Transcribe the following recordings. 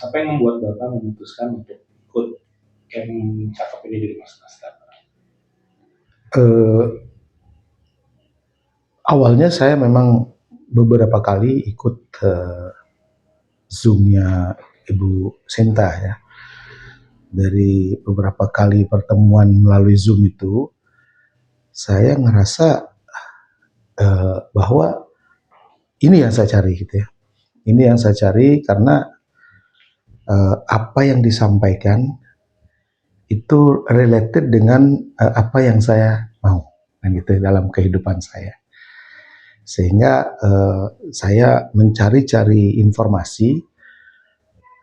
Apa yang membuat Bapak memutuskan untuk ikut camp cakep ini di Mas Nastar? Eh, Awalnya saya memang beberapa kali ikut Zoom-nya Ibu Sinta ya. Dari beberapa kali pertemuan melalui Zoom itu, saya ngerasa bahwa ini yang saya cari gitu ya. Ini yang saya cari karena apa yang disampaikan itu related dengan apa yang saya mau, kan gitu dalam kehidupan saya. Sehingga saya mencari-cari informasi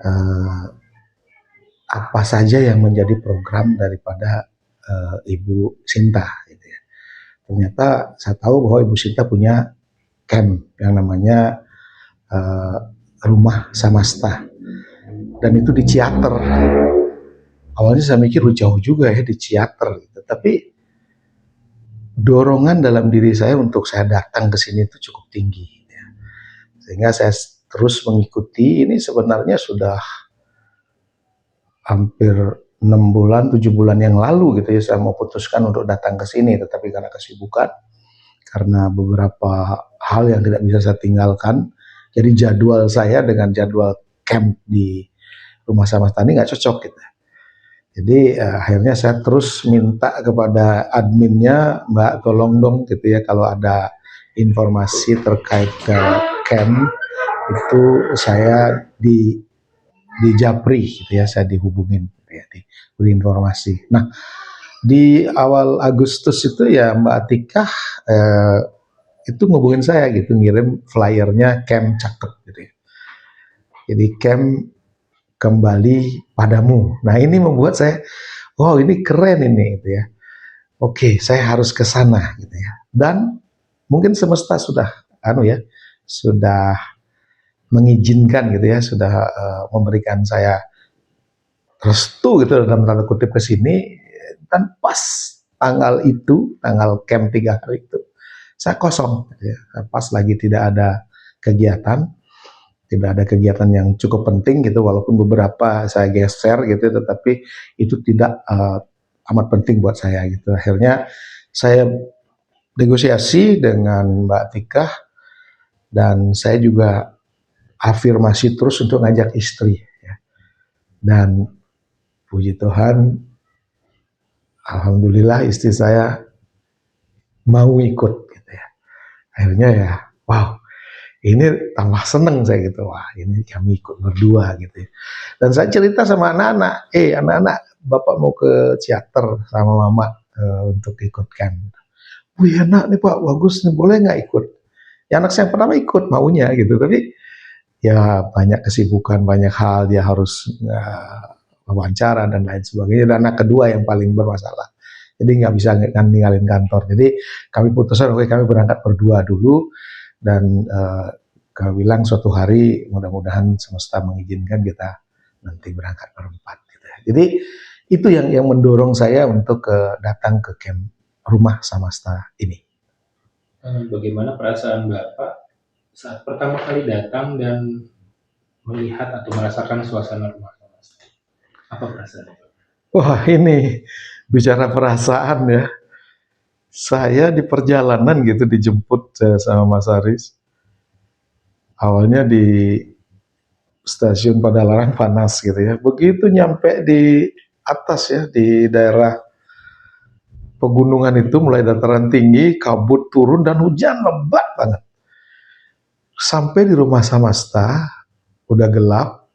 eh, apa saja yang menjadi program daripada Ibu Sinta. Gitu ya. Ternyata saya tahu bahwa Ibu Sinta punya camp yang namanya eh, Rumah Samasta dan itu di Ciater. Awalnya saya mikir jauh juga ya di Ciater, gitu. Tapi dorongan dalam diri saya untuk saya datang ke sini itu cukup tinggi. Gitu ya. Sehingga saya terus mengikuti. Ini sebenarnya sudah hampir 6 bulan, 7 bulan yang lalu gitu ya, saya mau putuskan untuk datang ke sini, tetapi karena kesibukan, karena beberapa hal yang tidak bisa saya tinggalkan, jadi jadwal saya dengan jadwal camp di Rumah Sama Tani nggak cocok gitu. Jadi akhirnya saya terus minta kepada adminnya, Mbak tolong dong gitu ya, kalau ada informasi terkait ke camp itu saya di Japri gitu ya, saya dihubungin gitu ya, diberi informasi. Nah, di awal Agustus itu ya Mbak Atika eh, itu ngubungin saya gitu, ngirim flyernya camp cakep gitu ya. Jadi camp kembali padamu. Nah ini membuat saya, wow ini keren ini gitu ya. Oke, saya harus ke sana gitu ya. Dan mungkin semesta sudah sudah mengizinkan gitu ya, sudah memberikan saya restu gitu dalam tanda kutip ke sini, dan pas tanggal itu, tanggal camp 3 hari itu, saya kosong gitu ya. Pas lagi tidak ada kegiatan yang cukup penting gitu, walaupun beberapa saya geser gitu, tetapi itu tidak amat penting buat saya gitu. Akhirnya saya negosiasi dengan Mbak Tika dan saya juga afirmasi terus untuk ngajak istri ya. Dan puji Tuhan, alhamdulillah istri saya mau ikut gitu ya. Akhirnya ya, wow, ini tambah seneng saya gitu. Wah, ini kami ikut berdua gitu ya. Dan saya cerita sama anak-anak, anak-anak, Bapak mau ke Ciater sama Mama untuk ikut camp. Wih enak nih Pak, bagus nih, boleh nggak ikut? Ya anak saya yang pertama ikut maunya gitu, tapi ya banyak kesibukan, banyak hal dia harus wawancara dan lain sebagainya. Dan anak kedua yang paling bermasalah. Jadi nggak bisa ninggalin kantor. Jadi kami putuskan, oke kami berangkat berdua dulu dan kami bilang suatu hari mudah-mudahan semesta mengizinkan kita nanti berangkat berempat. Gitu. Jadi itu yang mendorong saya untuk datang ke camp Rumah Samasta ini. Bagaimana perasaan Bapak saat pertama kali datang dan melihat atau merasakan suasana rumah Mas? Apa perasaan itu? Wah ini bicara perasaan ya. Saya di perjalanan gitu dijemput sama Mas Aris. Awalnya di stasiun Padalarang panas gitu ya. Begitu nyampe di atas ya, di daerah pegunungan itu mulai dataran tinggi, kabut turun dan hujan lebat banget. Sampai di Rumah Samasta, udah gelap,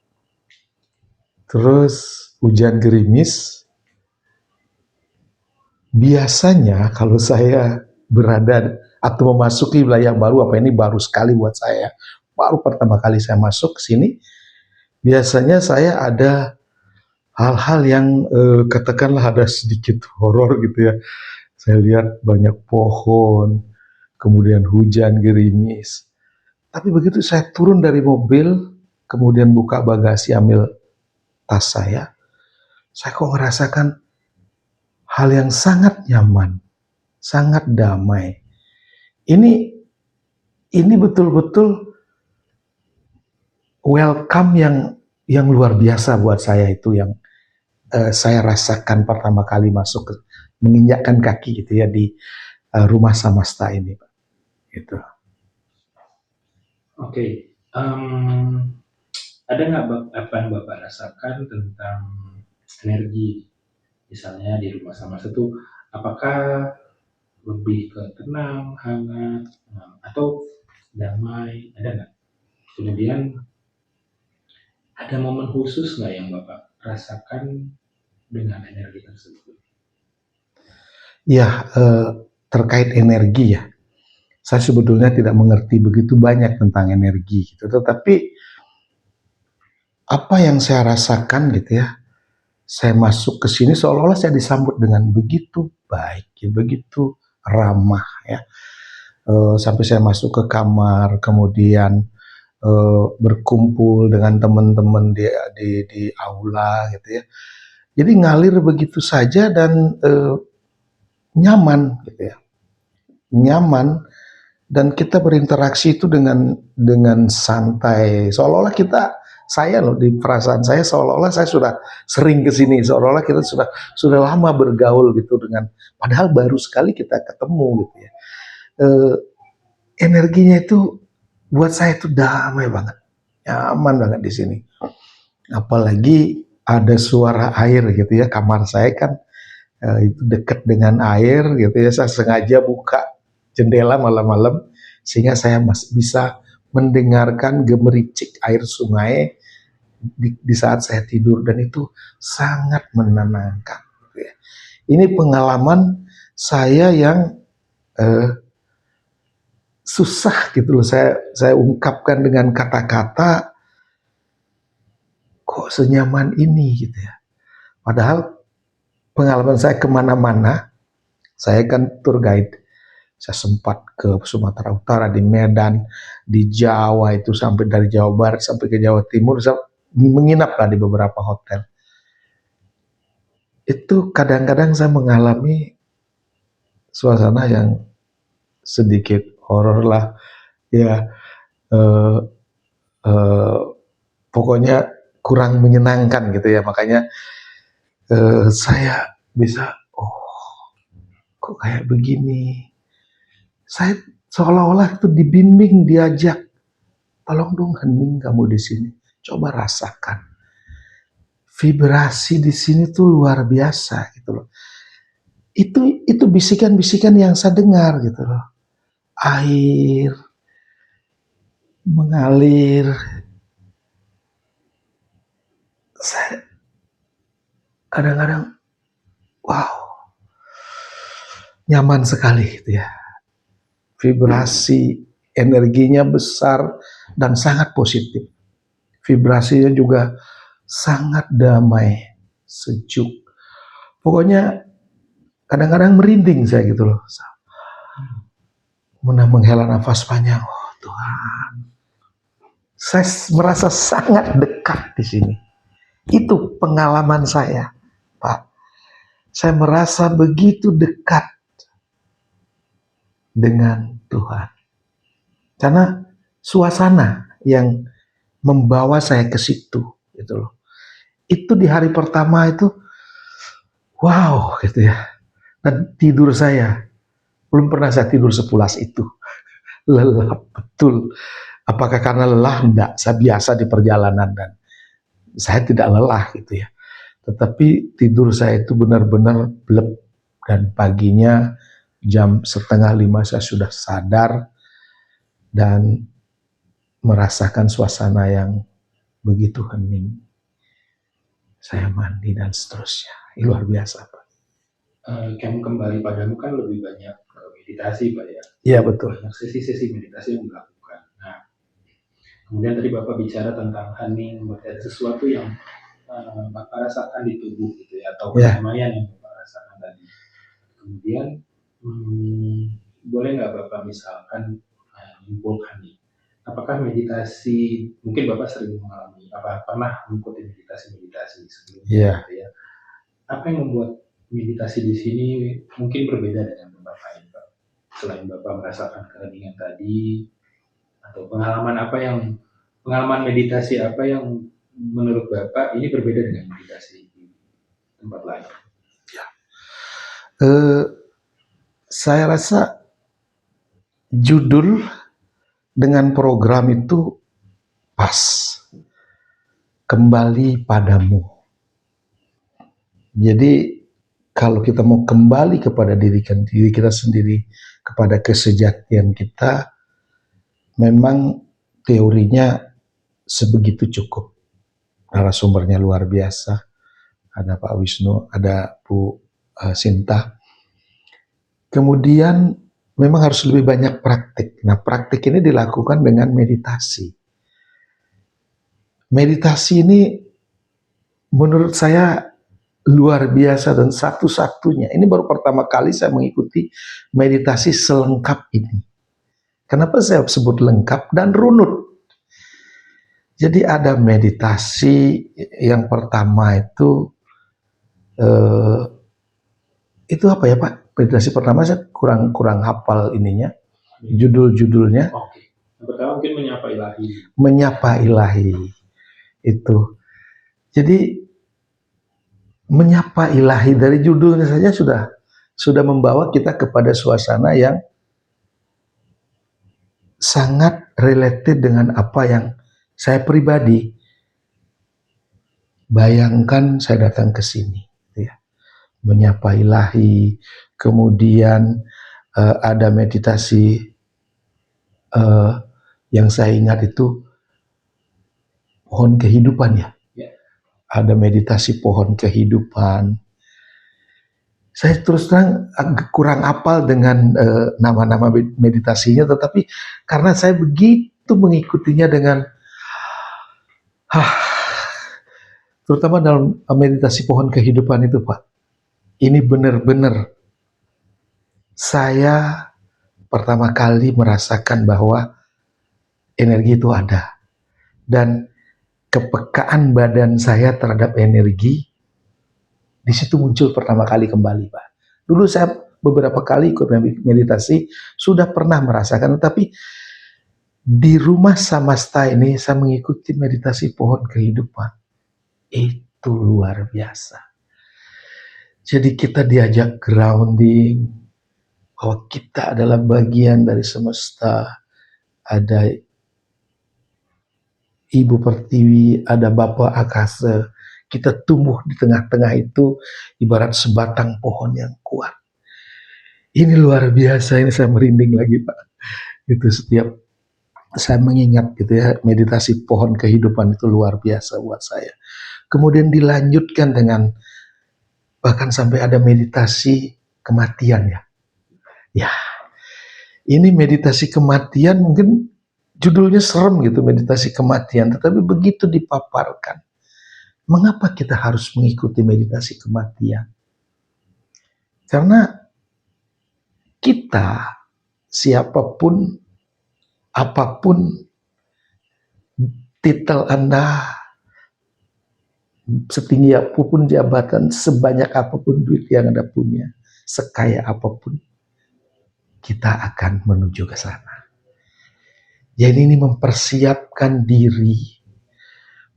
terus hujan gerimis. Biasanya kalau saya berada atau memasuki wilayah baru, apa ini baru sekali buat saya, baru pertama kali saya masuk ke sini, biasanya saya ada hal-hal yang katakanlah ada sedikit horor gitu ya. Saya lihat banyak pohon, kemudian hujan gerimis. Tapi begitu saya turun dari mobil, kemudian buka bagasi, ambil tas saya kok merasakan hal yang sangat nyaman, sangat damai. Ini betul-betul welcome yang luar biasa buat saya itu yang saya rasakan pertama kali masuk menginjakkan kaki gitu ya di rumah Samasta ini, Pak. Gitu. Oke, ada nggak apa yang Bapak rasakan tentang energi, misalnya di rumah sama satu, apakah lebih ke tenang, hangat, atau damai, ada nggak? Kemudian ada momen khusus nggak yang Bapak rasakan dengan energi tersebut? Ya, terkait energi ya, saya sebetulnya tidak mengerti begitu banyak tentang energi gitu, tetapi apa yang saya rasakan gitu ya, saya masuk ke sini seolah-olah saya disambut dengan begitu baik, ya, begitu ramah ya. Sampai saya masuk ke kamar, kemudian berkumpul dengan teman-teman di aula gitu ya. Jadi ngalir begitu saja dan nyaman gitu ya, nyaman dan kita berinteraksi itu dengan santai. Seolah-olah saya loh di perasaan saya seolah-olah saya sudah sering ke sini, seolah-olah kita sudah lama bergaul gitu dengan padahal baru sekali kita ketemu gitu ya. Eh, Energinya itu buat saya itu damai banget, nyaman banget di sini. Apalagi ada suara air gitu ya, kamar saya kan itu dekat dengan air gitu ya, saya sengaja buka jendela malam-malam sehingga saya bisa mendengarkan gemericik air sungai di saat saya tidur dan itu sangat menenangkan gitu ya. Ini pengalaman saya yang eh, susah gitu loh saya ungkapkan dengan kata-kata kok senyaman ini gitu ya. Padahal pengalaman saya kemana-mana, saya kan tour guide. Saya sempat ke Sumatera Utara, di Medan, di Jawa itu sampai dari Jawa Barat sampai ke Jawa Timur, saya menginap lah di beberapa hotel. Itu kadang-kadang saya mengalami suasana yang sedikit horor lah, ya eh, eh, pokoknya kurang menyenangkan gitu ya. Makanya saya bisa, oh kok kayak begini. Saya seolah-olah itu dibimbing, diajak, tolong dong hening kamu di sini. Coba rasakan. Vibrasi di sini tuh luar biasa gitu loh. Itu bisikan-bisikan yang saya dengar gitu loh. Air mengalir. Saya kadang-kadang wow, nyaman sekali gitu ya. Vibrasi energinya besar dan sangat positif. Vibrasinya juga sangat damai, sejuk. Pokoknya kadang-kadang merinding saya gitu loh. Menghela nafas panjang. Oh Tuhan, saya merasa sangat dekat di sini. Itu pengalaman saya, Pak. Saya merasa begitu dekat dengan Tuhan. Karena suasana yang membawa saya ke situ gitu loh. Itu di hari pertama itu wow gitu ya. Dan tidur saya belum pernah saya tidur sepulas itu. Lelah betul. Apakah karena lelah? Enggak, saya biasa di perjalanan dan saya tidak lelah gitu ya. Tetapi tidur saya itu benar-benar blep dan paginya jam 4:30 saya sudah sadar dan merasakan suasana yang begitu hening. Saya mandi dan seterusnya. Luar biasa, Pak. Camp kembali padamu kan lebih banyak meditasi, Pak ya. Iya betul. Banyak sesi-sesi meditasi yang dilakukan. Nah, kemudian tadi Bapak bicara tentang hening, ada sesuatu yang Bapak rasakan di tubuh gitu ya, atau kedamaian yang Bapak rasakan tadi. Kemudian boleh nggak Bapak misalkan menyimpulkan nih, apakah meditasi, mungkin Bapak sering mengalami, apa pernah mengikuti meditasi sebelumnya gitu ya, apa yang membuat meditasi di sini mungkin berbeda dengan tempat lain, Pak? Selain Bapak merasakan keheningan tadi, atau pengalaman apa yang pengalaman meditasi apa yang menurut Bapak ini berbeda dengan meditasi di tempat lain? Eh, saya rasa judul dengan program itu pas, kembali padamu. Jadi kalau kita mau kembali kepada diri kita sendiri, kepada kesejatian kita, memang teorinya sebegitu cukup. Narasumbernya luar biasa. Ada Pak Wisnu, ada Bu Sinta. Kemudian memang harus lebih banyak praktik. Nah, praktik ini dilakukan dengan meditasi. Meditasi ini menurut saya luar biasa dan satu-satunya. Ini baru pertama kali saya mengikuti meditasi selengkap ini. Kenapa saya sebut lengkap dan runut? Jadi ada meditasi yang pertama itu apa ya Pak? Meditasi pertama saya kurang hafal ininya, judul-judulnya. Oke. Yang pertama mungkin menyapa ilahi. Menyapa ilahi itu. Jadi menyapa ilahi dari judulnya saja sudah membawa kita kepada suasana yang sangat related dengan apa yang saya pribadi. Bayangkan saya datang ke sini, ya, menyapa ilahi, kemudian ada meditasi yang saya ingat itu pohon kehidupan ya. Ada meditasi pohon kehidupan. Saya terus terang kurang apal dengan nama-nama meditasinya, tetapi karena saya begitu mengikutinya dengan terutama dalam meditasi pohon kehidupan itu Pak, ini benar-benar saya pertama kali merasakan bahwa energi itu ada dan kepekaan badan saya terhadap energi di situ muncul pertama kali kembali Pak. Dulu saya beberapa kali ikut meditasi sudah pernah merasakan, tapi di rumah Samasta ini saya mengikuti meditasi pohon kehidupan. Itu luar biasa. Jadi kita diajak grounding bahwa kita adalah bagian dari semesta. Ada Ibu Pertiwi, ada Bapak Akasa. Kita tumbuh di tengah-tengah itu ibarat sebatang pohon yang kuat. Ini luar biasa, ini saya merinding lagi Pak. Itu setiap saya mengingat gitu ya, meditasi pohon kehidupan itu luar biasa buat saya. Kemudian dilanjutkan dengan bahkan sampai ada meditasi kematian ya. Ya, ini meditasi kematian mungkin judulnya serem gitu, meditasi kematian, tetapi begitu dipaparkan. Mengapa kita harus mengikuti meditasi kematian? Karena kita, siapapun, apapun titel Anda, setinggi apapun jabatan, sebanyak apapun duit yang Anda punya, sekaya apapun, kita akan menuju ke sana. Jadi ini mempersiapkan diri,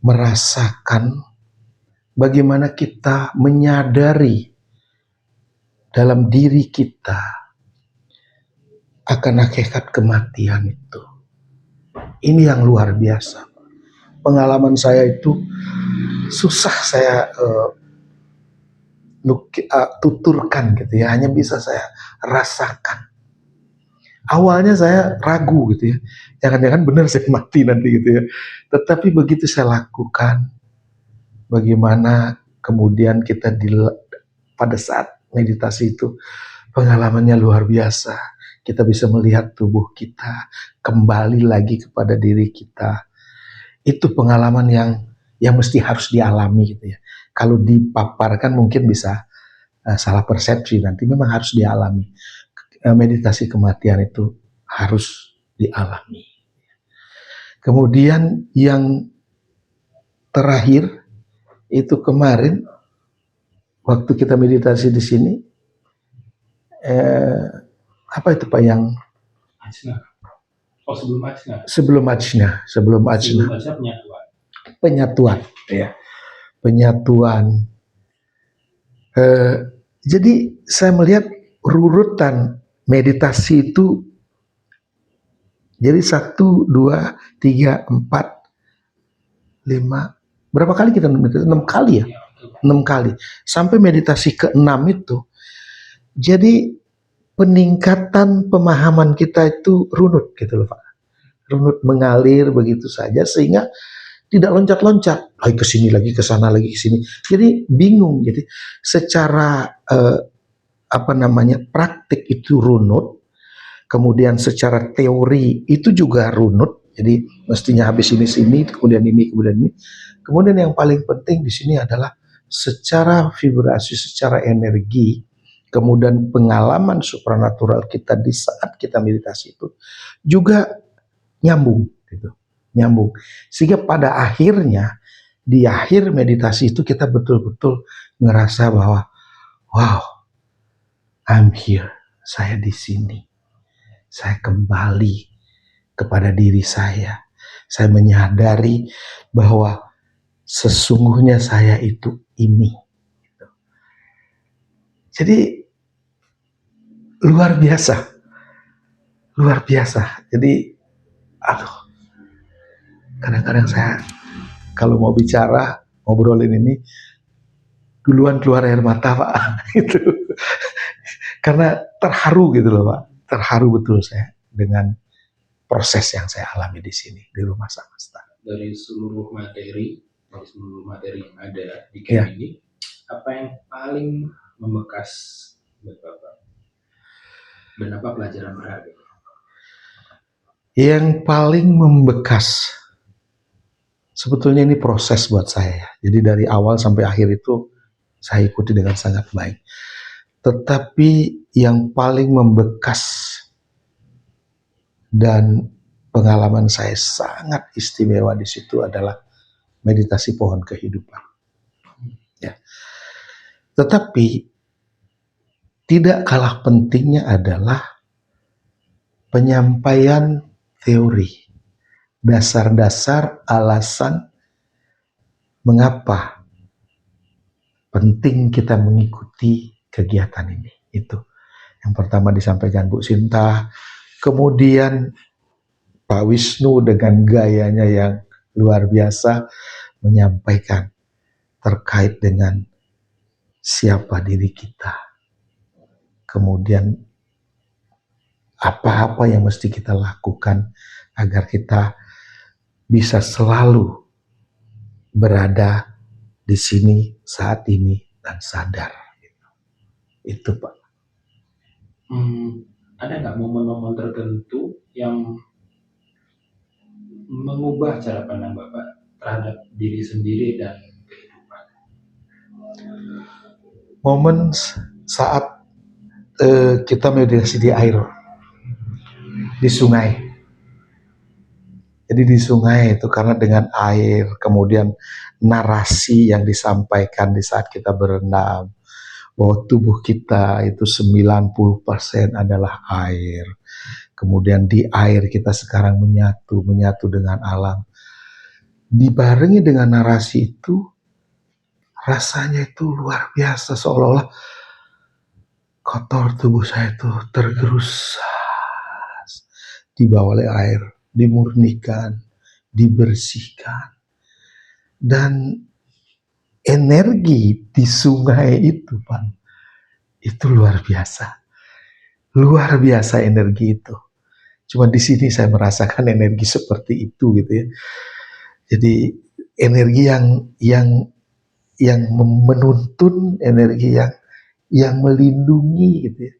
merasakan bagaimana kita menyadari dalam diri kita akan hakikat kematian itu. Ini yang luar biasa. Pengalaman saya itu susah saya tuturkan gitu ya, hanya bisa saya rasakan. Awalnya saya ragu gitu ya, jangan-jangan benar saya mati nanti gitu ya. Tetapi begitu saya lakukan, bagaimana kemudian kita pada saat meditasi itu pengalamannya luar biasa. Kita bisa melihat tubuh kita kembali lagi kepada diri kita. Itu pengalaman yang mesti harus dialami gitu ya. Kalau dipaparkan mungkin bisa salah persepsi, nanti memang harus dialami. Meditasi kematian itu harus dialami. Kemudian yang terakhir itu kemarin waktu kita meditasi di sini, apa itu Pak yang Oh, sebelum ajna. Sebelum ajna, Sebelum ajna penyatuan. Penyatuan, ya, penyatuan. Jadi saya melihat rurutan meditasi itu jadi 1, 2, 3, 4, 5. Berapa kali kita meditasi? 6 kali ya? Ya, 6 kali. Sampai meditasi ke-6 itu. Jadi peningkatan pemahaman kita itu runut gitu loh Pak. Runut mengalir begitu saja sehingga tidak loncat-loncat. Lagi ke sini, lagi ke sana, lagi ke sini. Jadi bingung. Jadi secara praktik itu runut, kemudian secara teori itu juga runut. Jadi mestinya habis ini sini, kemudian ini, kemudian ini. Kemudian yang paling penting di sini adalah secara vibrasi, secara energi, kemudian pengalaman supranatural kita di saat kita meditasi itu juga nyambung gitu. Nyambung. Sehingga pada akhirnya di akhir meditasi itu kita betul-betul ngerasa bahwa wow, I'm here. Saya di sini. Saya kembali kepada diri saya. Saya menyadari bahwa sesungguhnya saya itu ini. Jadi luar biasa. Luar biasa. Jadi aduh, kadang-kadang saya kalau mau bicara, ngobrolin ini duluan keluar air mata Pak. Itu karena terharu gitu loh Pak. Terharu betul saya dengan proses yang saya alami di sini di Rumah Samasta. Dari seluruh materi yang ada di camp ini, apa yang paling membekas buat Bapak? Dan apa pelajaran berharga? Yang paling membekas, sebetulnya ini proses buat saya. Jadi dari awal sampai akhir itu saya ikuti dengan sangat baik. Tetapi yang paling membekas dan pengalaman saya sangat istimewa di situ adalah meditasi pohon kehidupan. Ya. Tetapi tidak kalah pentingnya adalah penyampaian teori, dasar-dasar alasan mengapa penting kita mengikuti kegiatan ini. Itu yang pertama disampaikan Bu Sinta, kemudian Pak Wisnu dengan gayanya yang luar biasa menyampaikan terkait dengan siapa diri kita, kemudian apa-apa yang mesti kita lakukan agar kita bisa selalu berada di sini saat ini dan sadar. Itu Pak. Ada nggak momen-momen tertentu yang mengubah cara pandang Bapak terhadap diri sendiri dan kehidupan? Momen saat kita meditasi di air, di sungai. Jadi di sungai itu karena dengan air, kemudian narasi yang disampaikan di saat kita berendam, bahwa tubuh kita itu 90% adalah air. Kemudian di air kita sekarang menyatu dengan alam. Dibarengi dengan narasi itu, rasanya itu luar biasa, seolah-olah kotor tubuh saya itu tergerus dibawa oleh air, dimurnikan, dibersihkan. Dan energi di sungai itu Pak, itu luar biasa. Luar biasa energi itu. Cuma di sini saya merasakan energi seperti itu gitu ya. Jadi energi yang menuntun, energi yang melindungi gitu ya.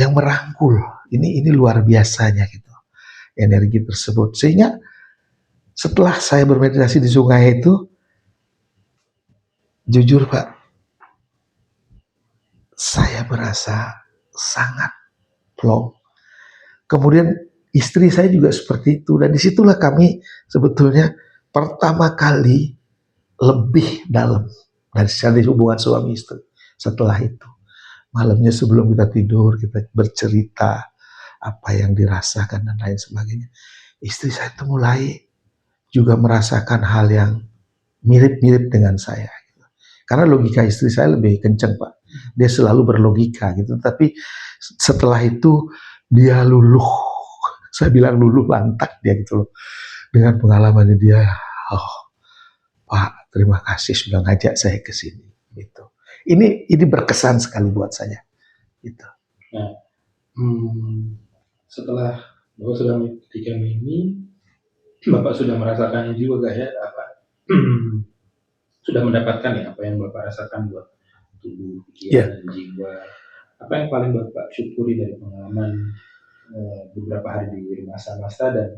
Yang merangkul. Ini luar biasanya gitu. Energi tersebut. Sehingga setelah saya bermeditasi di sungai itu, jujur Pak, saya merasa sangat plong. Kemudian istri saya juga seperti itu, dan disitulah kami sebetulnya pertama kali lebih dalam dari hubungan suami istri. Setelah itu malamnya sebelum kita tidur kita bercerita apa yang dirasakan dan lain sebagainya. Istri saya itu mulai juga merasakan hal yang mirip-mirip dengan saya. Karena logika istri saya lebih kenceng, Pak. Dia selalu berlogika gitu. Tapi setelah itu dia luluh. Saya bilang luluh lantak dia gitu loh. Dengan pengalamannya dia, oh Pak, terima kasih sudah ngajak saya ke sini. Gitu. Ini berkesan sekali buat saya. Gitu. Nah, setelah Bapak sudah mengikuti ini, Bapak sudah merasakannya juga gak ya? Apa sudah mendapatkan ya apa yang Bapak rasakan buat tubuh, pikiran, dan jiwa? Apa yang paling Bapak syukuri dari pengalaman beberapa hari di masa-masa, dan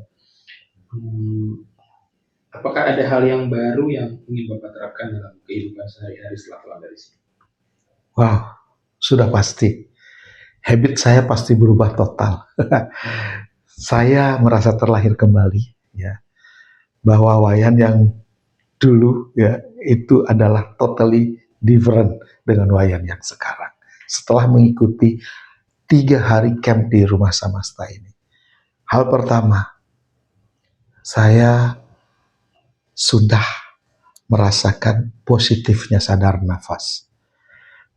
apakah ada hal yang baru yang ingin Bapak terapkan dalam kehidupan sehari-hari setelah pulang dari sini? Wow, sudah pasti. Habit saya pasti berubah total. Saya merasa terlahir kembali, ya, bahwa Wayan yang dulu ya itu adalah totally different dengan Wayan yang sekarang. Setelah mengikuti 3 hari camp di Rumah Samasta ini, hal pertama, saya sudah merasakan positifnya sadar nafas.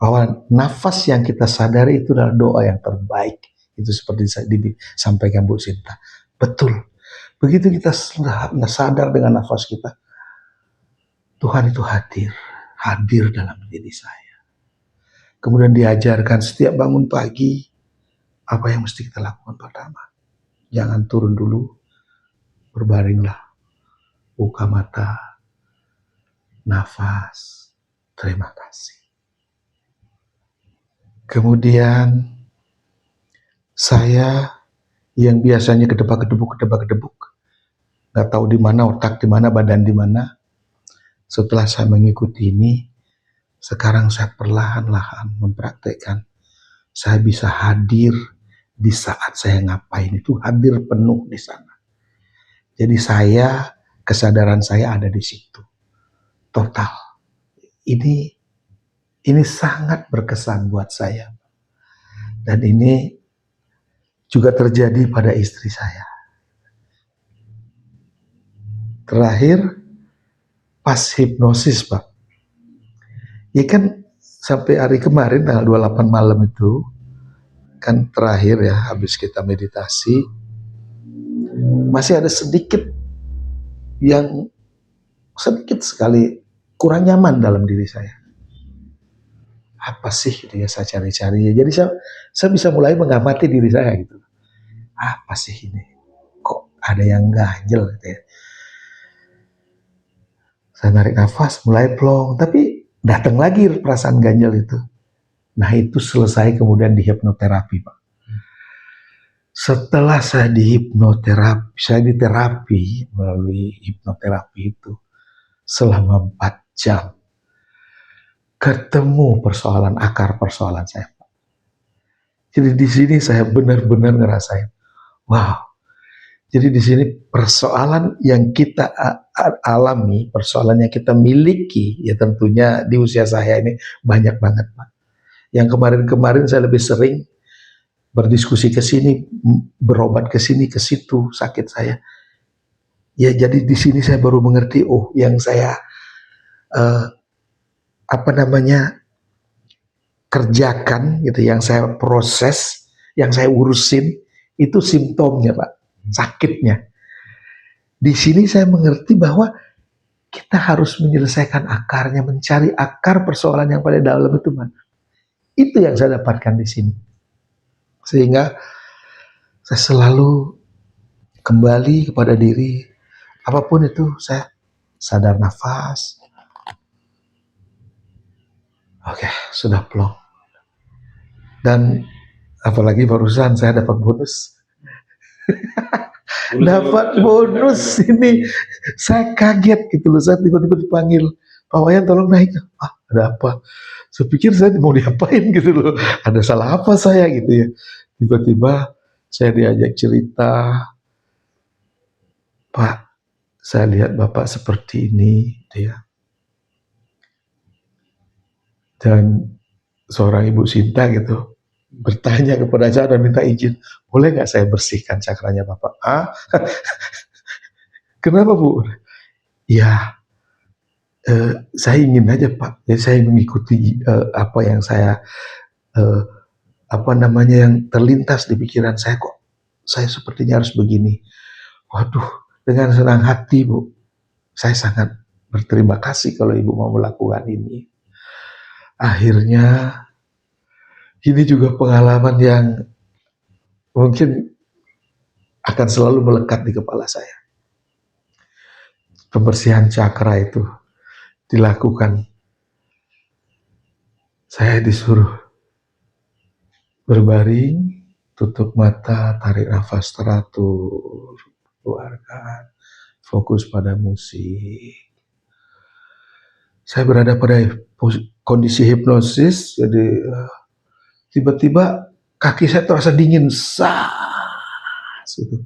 Bahwa nafas yang kita sadari itu adalah doa yang terbaik. Itu seperti disampaikan Bu Sinta. Betul. Begitu kita sadar dengan nafas kita, Tuhan itu hadir dalam diri saya. Kemudian diajarkan setiap bangun pagi, apa yang mesti kita lakukan pertama. Jangan turun dulu, berbaringlah, buka mata, nafas, terima kasih. Kemudian saya yang biasanya kedebak-kedebuk, nggak tahu di mana otak, di mana badan, di mana. Setelah saya mengikuti ini, sekarang saya perlahan-lahan mempraktekkan. Saya bisa hadir di saat saya ngapain, itu hadir penuh di sana. Jadi kesadaran saya ada di situ, total. Ini sangat berkesan buat saya. Dan ini juga terjadi pada istri saya. Terakhir, pas hipnosis, Pak. Ya kan sampai hari kemarin tanggal 28 malam itu, kan terakhir ya, habis kita meditasi, masih ada sedikit sekali kurang nyaman dalam diri saya. Apa sih gitu ya, saya cari-cari. Jadi saya bisa mulai mengamati diri saya gitu. Apa sih ini? Kok ada yang ganjel gitu ya. Saya narik nafas, mulai plong, tapi datang lagi perasaan ganjel itu. Nah itu selesai kemudian di hipnoterapi, Pak. Setelah saya diterapi melalui hipnoterapi itu selama 4 jam. Ketemu akar persoalan saya. Jadi di sini saya benar-benar ngerasain, wow. Jadi di sini persoalan yang kita alami, persoalan yang kita miliki, ya tentunya di usia saya ini banyak banget, Pak. Yang kemarin-kemarin saya lebih sering berdiskusi ke sini, berobat ke sini, ke situ, sakit saya. Ya jadi di sini saya baru mengerti, oh yang saya kerjakan gitu, yang saya proses, yang saya urusin itu simptomnya, Pak, sakitnya. Di sini saya mengerti bahwa kita harus menyelesaikan akarnya, mencari akar persoalan yang pada dalam itu mana. Itu yang saya dapatkan di sini. Sehingga saya selalu kembali kepada diri, apapun itu saya sadar nafas. Oke, sudah plong. Dan apalagi barusan saya dapat bonus. Dapat bonus ini. Saya kaget gitu loh, saya tiba-tiba dipanggil, Pak Wayan tolong naik. Ada apa? Saya pikir saya mau diapain gitu loh. Ada salah apa saya gitu ya. Tiba-tiba saya diajak cerita, Pak, saya lihat Bapak seperti ini gitu ya. Dan seorang Ibu Sinta gitu bertanya kepada saya dan minta izin, boleh nggak saya bersihkan cakranya Bapak? Ah, kenapa Bu? Ya, saya ingin aja Pak. Jadi saya mengikuti apa yang saya eh, apa namanya yang terlintas di pikiran saya, kok saya sepertinya harus begini. Waduh, dengan senang hati Bu, saya sangat berterima kasih kalau Ibu mau melakukan ini. Akhirnya ini juga pengalaman yang mungkin akan selalu melekat di kepala saya. Pembersihan cakra itu dilakukan. Saya disuruh berbaring, tutup mata, tarik nafas teratur, keluarkan, fokus pada musik. Saya berada pada kondisi hipnosis, jadi tiba-tiba kaki saya terasa dingin, gitu.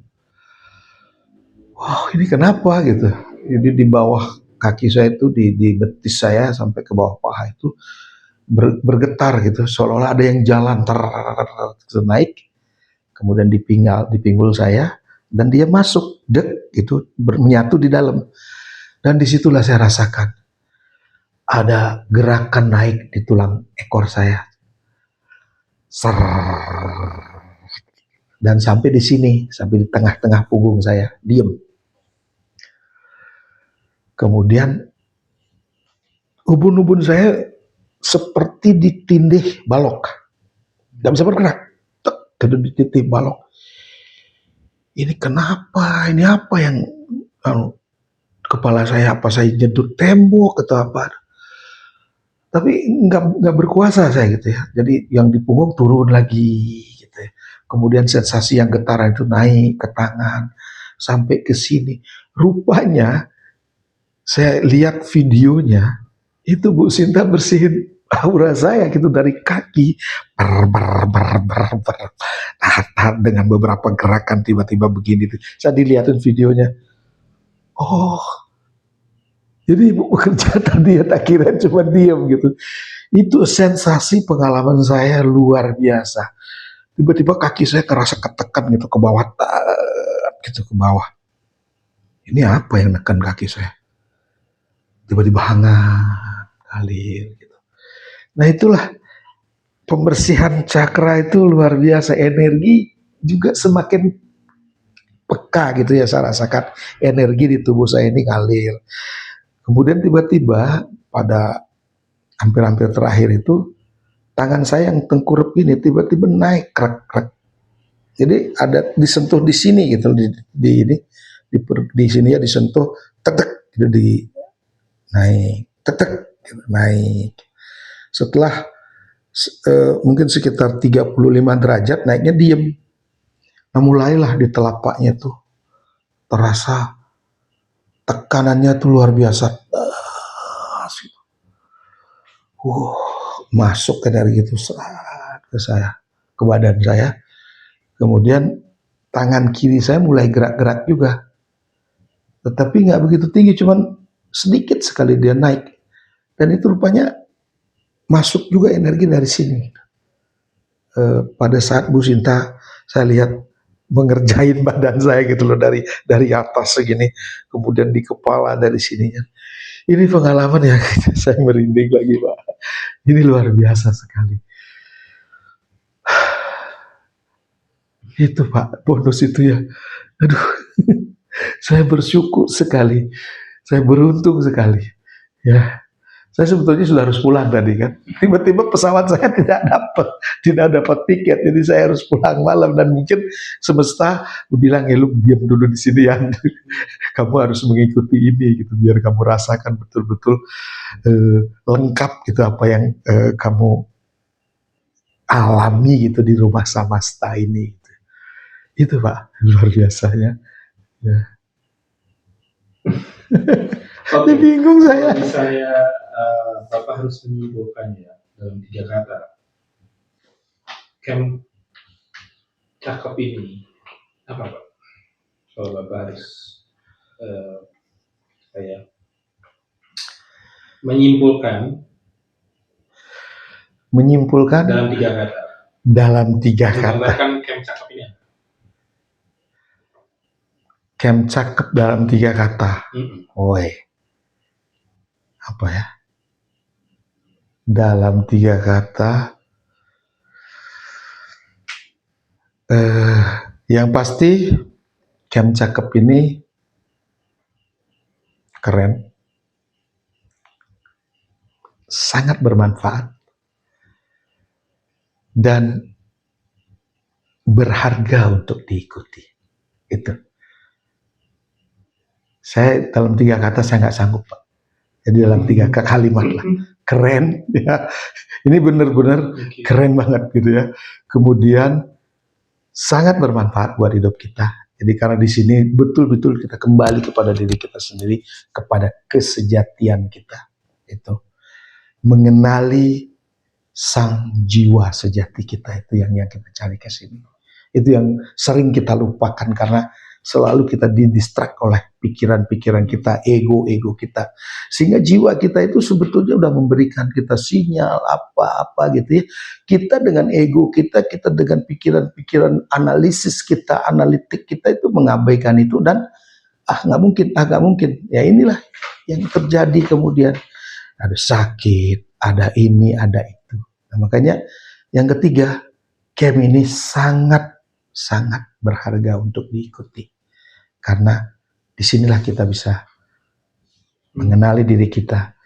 Wah, ini kenapa gitu? Jadi di bawah kaki saya itu di betis saya sampai ke bawah paha itu bergetar gitu, seolah-olah ada yang jalan naik, kemudian di pinggul saya, dan dia masuk, dek gitu, menyatu di dalam. Dan disitulah saya rasakan ada gerakan naik di tulang ekor saya, ser, dan sampai di sini, sampai di tengah-tengah punggung saya, diem. Kemudian ubun-ubun saya seperti ditindih balok, nggak bisa bergerak, ditindih balok. Ini kenapa? Ini apa yang kepala saya, apa saya jedut tembok atau apa? Tapi nggak berkuasa saya gitu ya. Jadi yang di punggung turun lagi gitu ya. Kemudian sensasi yang getaran itu naik ke tangan sampai ke sini. Rupanya saya lihat videonya itu Bu Sinta bersihin aura saya gitu dari kaki dengan beberapa gerakan tiba-tiba begini. Saya dilihatin videonya. Oh, jadi ibu bekerja tadi ya tak kira cuma diam gitu. Itu sensasi pengalaman saya luar biasa. Tiba-tiba kaki saya terasa ketekan gitu ke bawah, gitu ke bawah. Ini apa yang nekan kaki saya? Tiba-tiba hangat, ngalir gitu. Nah itulah pembersihan cakra itu luar biasa. Energi juga semakin peka gitu ya saya rasakan. Energi di tubuh saya ini ngalir. Kemudian tiba-tiba pada hampir-hampir terakhir itu tangan saya yang tengkurap ini tiba-tiba naik krek-krek. Jadi ada disentuh di sini gitu di ini di sini ya disentuh tetek gitu di naik tetek gitu, naik. Setelah mungkin sekitar 35 derajat naiknya diem. Nah mulailah di telapaknya tuh terasa tekanannya tuh luar biasa. Masuk ke dari itu ke saya, ke badan saya. Kemudian tangan kiri saya mulai gerak-gerak juga. Tetapi nggak begitu tinggi, cuman sedikit sekali dia naik. Dan itu rupanya masuk juga energi dari sini. Pada saat Bu Sinta, saya lihat mengerjain badan saya gitu loh dari atas segini, kemudian di kepala dari sininya. Ini pengalaman yang saya merinding lagi Pak. Ini luar biasa sekali. Itu Pak, bonus itu ya. Aduh, saya bersyukur sekali. Saya beruntung sekali. Ya, saya sebetulnya sudah harus pulang tadi kan. Tiba-tiba pesawat saya tidak dapat tiket, jadi saya harus pulang malam dan mungkin semesta bilang, lu diam dulu di sini ya, kamu harus mengikuti ini gitu, biar kamu rasakan betul-betul lengkap gitu apa yang kamu alami gitu di rumah Samasta ini. Gitu. Itu Pak, luar biasanya. Ya. Tapi bingung saya. Kalau misalnya Bapak harus menyimpulkannya dalam 3 kata, camp cakep ini apa Pak? Kalau Bapak harus kayak menyimpulkan Menyimpulkan dalam 3 kata. Dalam 3 kata. Menggambarkan camp cakep ini. Camp cakep dalam 3 kata. Woi. Apa ya? Dalam 3 kata. Yang pasti camp cakep ini keren. Sangat bermanfaat. Dan berharga untuk diikuti. Itu. Saya dalam 3 kata saya nggak sanggup, Pak. Jadi dalam 3 kalimat lah. Keren, ya. Ini benar-benar keren banget gitu ya. Kemudian sangat bermanfaat buat hidup kita. Jadi karena di sini betul-betul kita kembali kepada diri kita sendiri, kepada kesejatian kita. Itu mengenali sang jiwa sejati kita, itu yang kita cari ke sini. Itu yang sering kita lupakan karena selalu kita didistract oleh pikiran-pikiran kita, ego kita. Sehingga jiwa kita itu sebetulnya udah memberikan kita sinyal apa-apa gitu ya. Kita dengan ego kita dengan pikiran-pikiran analisis kita, analitik kita itu mengabaikan itu dan nggak mungkin. Ya inilah yang terjadi kemudian. Ada sakit, ada ini, ada itu. Nah, makanya yang ketiga, camp ini sangat berharga untuk diikuti. Karena disinilah kita bisa mengenali diri kita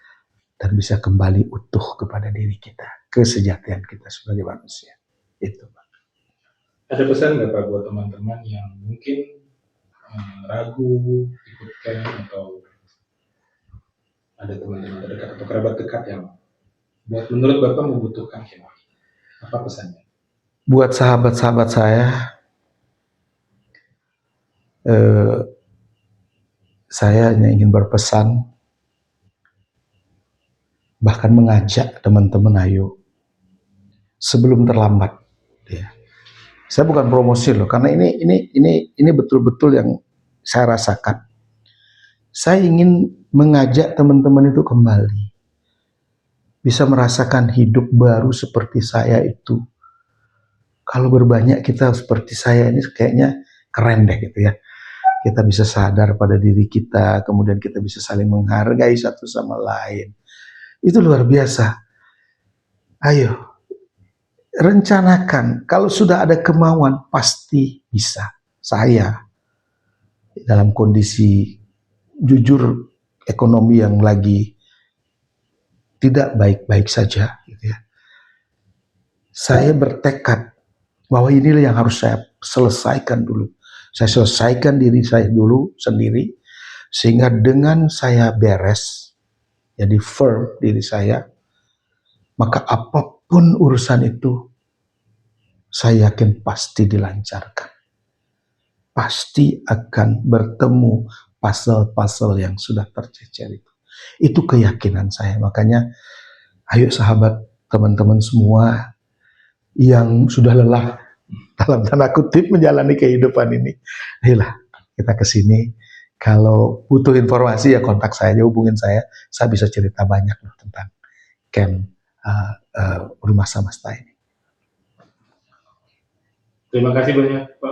dan bisa kembali utuh kepada diri kita, kesejatian kita sebagai manusia. Itu, Pak. Ada pesan nggak Pak buat teman-teman yang mungkin ragu ikut camp atau ada teman-teman terdekat atau kerabat dekat yang buat menurut Bapak membutuhkan camp? Apa pesannya? Buat sahabat-sahabat saya hanya ingin berpesan, bahkan mengajak teman-teman, ayo sebelum terlambat. Ya. Saya bukan promosi loh, karena ini betul-betul yang saya rasakan. Saya ingin mengajak teman-teman itu kembali, bisa merasakan hidup baru seperti saya itu. Kalau berbanyak kita seperti saya ini kayaknya keren deh gitu ya. Kita bisa sadar pada diri kita, kemudian kita bisa saling menghargai satu sama lain. Itu luar biasa. Ayo, rencanakan. Kalau sudah ada kemauan, pasti bisa. Saya, dalam kondisi jujur ekonomi yang lagi tidak baik-baik saja, gitu ya. Saya bertekad bahwa inilah yang harus saya selesaikan dulu. Saya selesaikan diri saya dulu sendiri, sehingga dengan saya beres, jadi firm diri saya, maka apapun urusan itu, saya yakin pasti dilancarkan. Pasti akan bertemu pasal-pasal yang sudah tercecer itu. Itu keyakinan saya. Makanya, ayo sahabat, teman-teman semua yang sudah lelah dalam tanda kutip menjalani kehidupan ini, ayolah kita ke sini. Kalau butuh informasi ya kontak saya aja, hubungin saya bisa cerita banyak loh tentang camp Rumah Samasta ini. Terima kasih banyak Pak